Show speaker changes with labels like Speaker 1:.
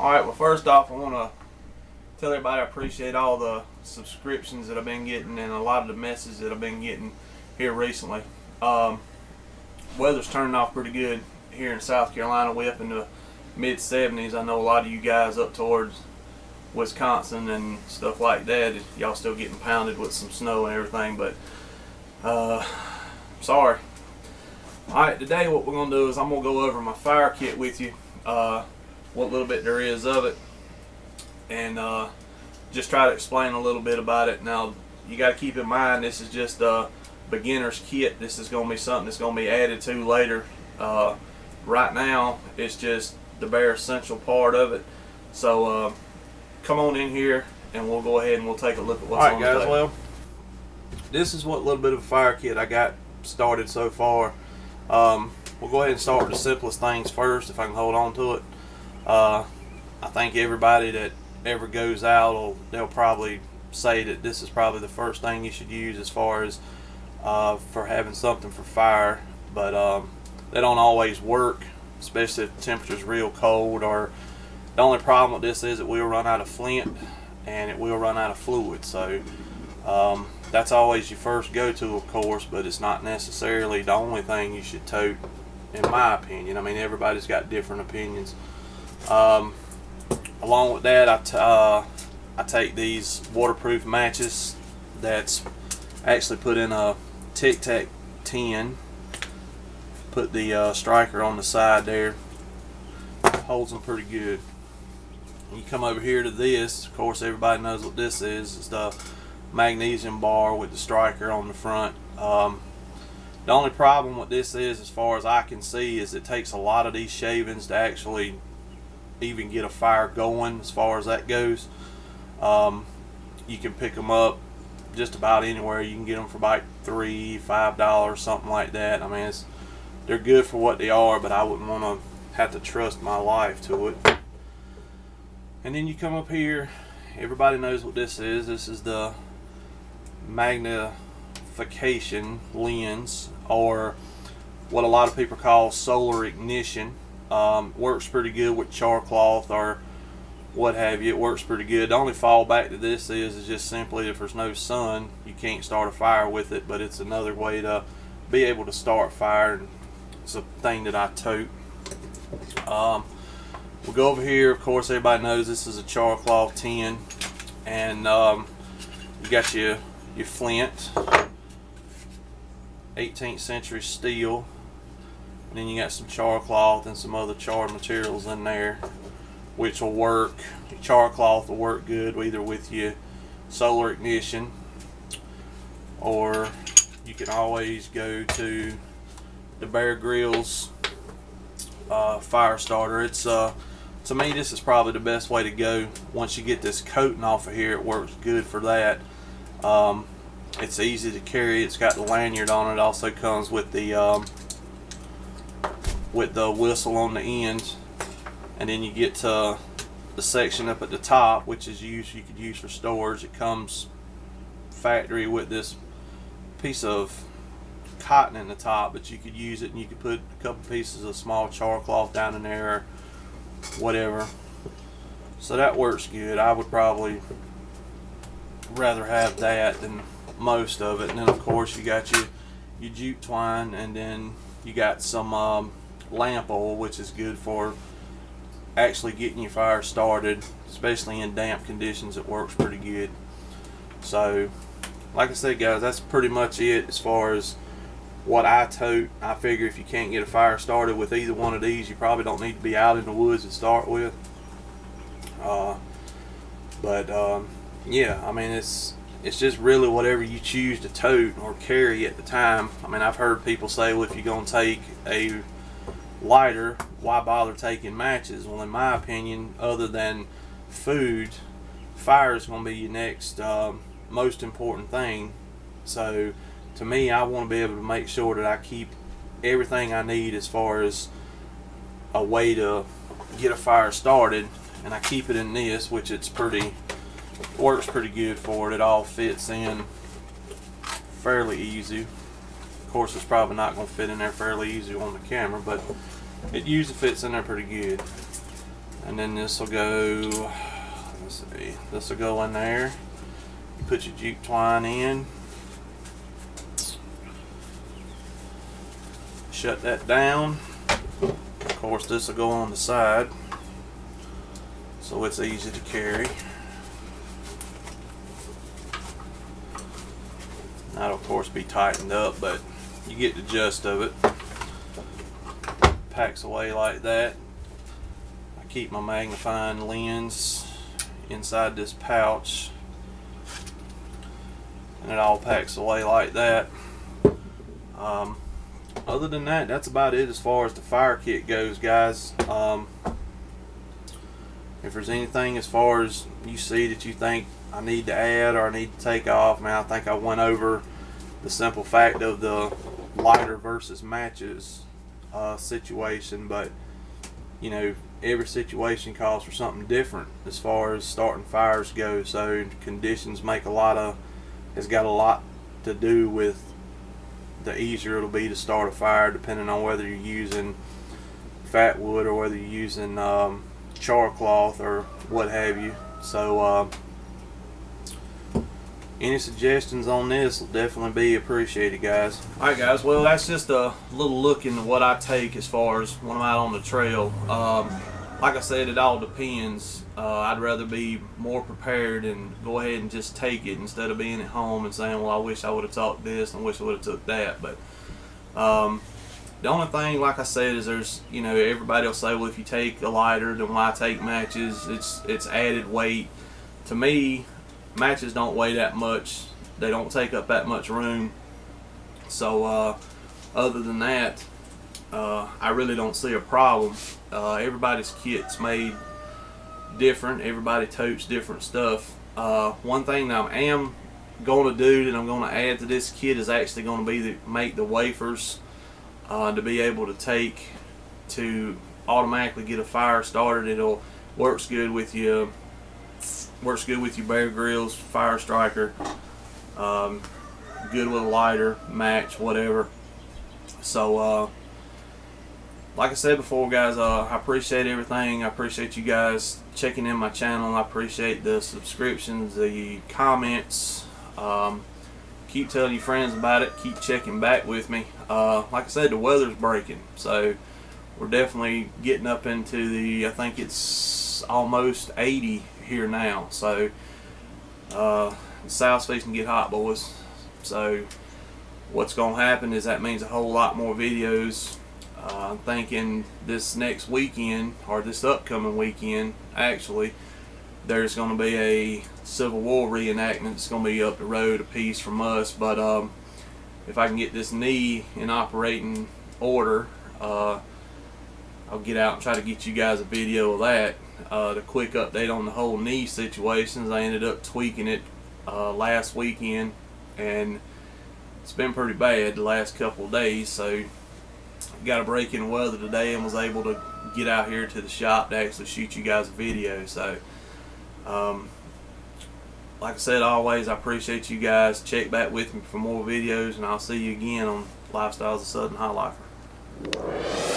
Speaker 1: Alright, well first off I want to tell everybody I appreciate all the subscriptions that I've been getting and a lot of the messages that I've been getting here recently. Weather's turning off pretty good here in South Carolina. We up in the mid 70s. I know a lot of you guys up towards Wisconsin and stuff like that, y'all still getting pounded with some snow and everything, but sorry. Alright, today what we're going to do is I'm going to go over my fire kit with you, what little bit there is of it, and just try to explain a little bit about it. Now you got to keep in mind this is just a beginner's kit. This is going to be something that's going to be added to later. Right now it's just the bare essential part of it. So come on in here and we'll go ahead and we'll take a look at what's on the table. Alright guys, well this is what little bit of a fire kit I got started so far. We'll go ahead and start with the simplest things first if I can hold on to it. I think everybody that ever goes out they'll probably say that this is probably the first thing you should use as far as for having something for fire, but they don't always work, especially if the temperature's real cold. Or the only problem with this is it will run out of flint and it will run out of fluid. So that's always your first go-to, of course, but it's not necessarily the only thing you should tote, in my opinion. I mean, everybody's got different opinions. Along with that, I take these waterproof matches that's actually put in a Tic Tac tin. Put the striker on the side there, holds them pretty good. You come over here to this, of course everybody knows what this is. It's the magnesium bar with the striker on the front. The only problem with this is, as far as I can see, is it takes a lot of these shavings to actually even get a fire going as far as that goes. You can pick them up just about anywhere. You can get them for about $3–5, something like that. I mean, they're good for what they are, but I wouldn't want to have to trust my life to it. And then you come up here, everybody knows what this is. This is the magnification lens, or what a lot of people call solar ignition. Works pretty good with char cloth or what have you. It works pretty good. The only fallback to this is just simply if there's no sun, you can't start a fire with it, but it's another way to be able to start fire, and it's a thing that I tote. We'll go over here. Of course everybody knows this is a char cloth tin, and you got your flint, 18th century steel, and then you got some char cloth and some other charred materials in there, which will work. Char cloth will work good either with your solar ignition, or you can always go to the Bear Grylls fire starter. It's to me, this is probably the best way to go. Once you get this coating off of here, it works good for that. It's easy to carry. It's got the lanyard on it. It also comes with the whistle on the end, and then you get to the section up at the top, which is you could use for storage. It comes factory with this piece of cotton in the top, but you could use it and you could put a couple pieces of small char cloth down in there or whatever. So that works good. I would probably rather have that than most of it. And then of course you got your jute twine, and then you got some lamp oil, which is good for actually getting your fire started, especially in damp conditions. It works pretty good. So like I said guys, that's pretty much it as far as what I tote. I figure if you can't get a fire started with either one of these, you probably don't need to be out in the woods to start with. Yeah, I mean, it's just really whatever you choose to tote or carry at the time. I mean, I've heard people say, well, if you're going to take a lighter, why bother taking matches? Well, in my opinion, other than food, fire is going to be your next most important thing. So to me, I want to be able to make sure that I keep everything I need as far as a way to get a fire started, and I keep it in this, which works pretty good for it. It all fits in fairly easy. Of course, it's probably not going to fit in there fairly easy on the camera, but it usually fits in there pretty good. and then this will go, let's see, this will go in there. You put your jute twine in, shut that down. Of course, this will go on the side, so it's easy to carry. That'll of course be tightened up, but you get the gist of it. Packs away like that. I keep my magnifying lens inside this pouch, and it all packs away like that. Other than that, that's about it as far as the fire kit goes, guys. If there's anything as far as you see that you think I need to add or I need to take off, man, I think I went over the simple fact of the lighter versus matches situation, but you know, every situation calls for something different as far as starting fires go, so conditions make has got a lot to do with the easier it'll be to start a fire, depending on whether you're using fat wood or whether you're using char cloth or what have you. So any suggestions on this will definitely be appreciated, guys. Alright guys, well that's just a little look into what I take as far as when I'm out on the trail. Like I said, it all depends. I'd rather be more prepared and go ahead and just take it instead of being at home and saying, well, I wish I would have took this and I wish I would have took that. But the only thing, like I said, is there's, you know, everybody will say, well, if you take a lighter, then why take matches? It's added weight. To me, matches don't weigh that much. They don't take up that much room. So other than that, I really don't see a problem. Everybody's kit's made different. Everybody totes different stuff. One thing that I am going to do that I'm going to add to this kit is actually going to be make the wafers to be able to take to automatically get a fire started. It'll works good with you. Works good with your Bear Grylls Fire Striker. Good with a lighter, match, whatever. So like I said before, guys, I appreciate everything. I appreciate you guys checking in my channel. I appreciate the subscriptions, the comments. Keep telling your friends about it. Keep checking back with me. Like I said, the weather's breaking, so we're definitely getting up into the, I think it's almost 80 here now. So the south's fixing to get hot, boys. So what's going to happen is that means a whole lot more videos. I'm thinking this next weekend, or this upcoming weekend actually, there's going to be a Civil War reenactment. It's going to be up the road a piece from us, but if I can get this knee in operating order, I'll get out and try to get you guys a video of that. The quick update on the whole knee situations, I ended up tweaking it last weekend, and it's been pretty bad the last couple of days, so got a break in the weather today and was able to get out here to the shop to actually shoot you guys a video. So like I said, always, I appreciate you guys. Check back with me for more videos, and I'll see you again on Lifestyles of Southern High Lifer.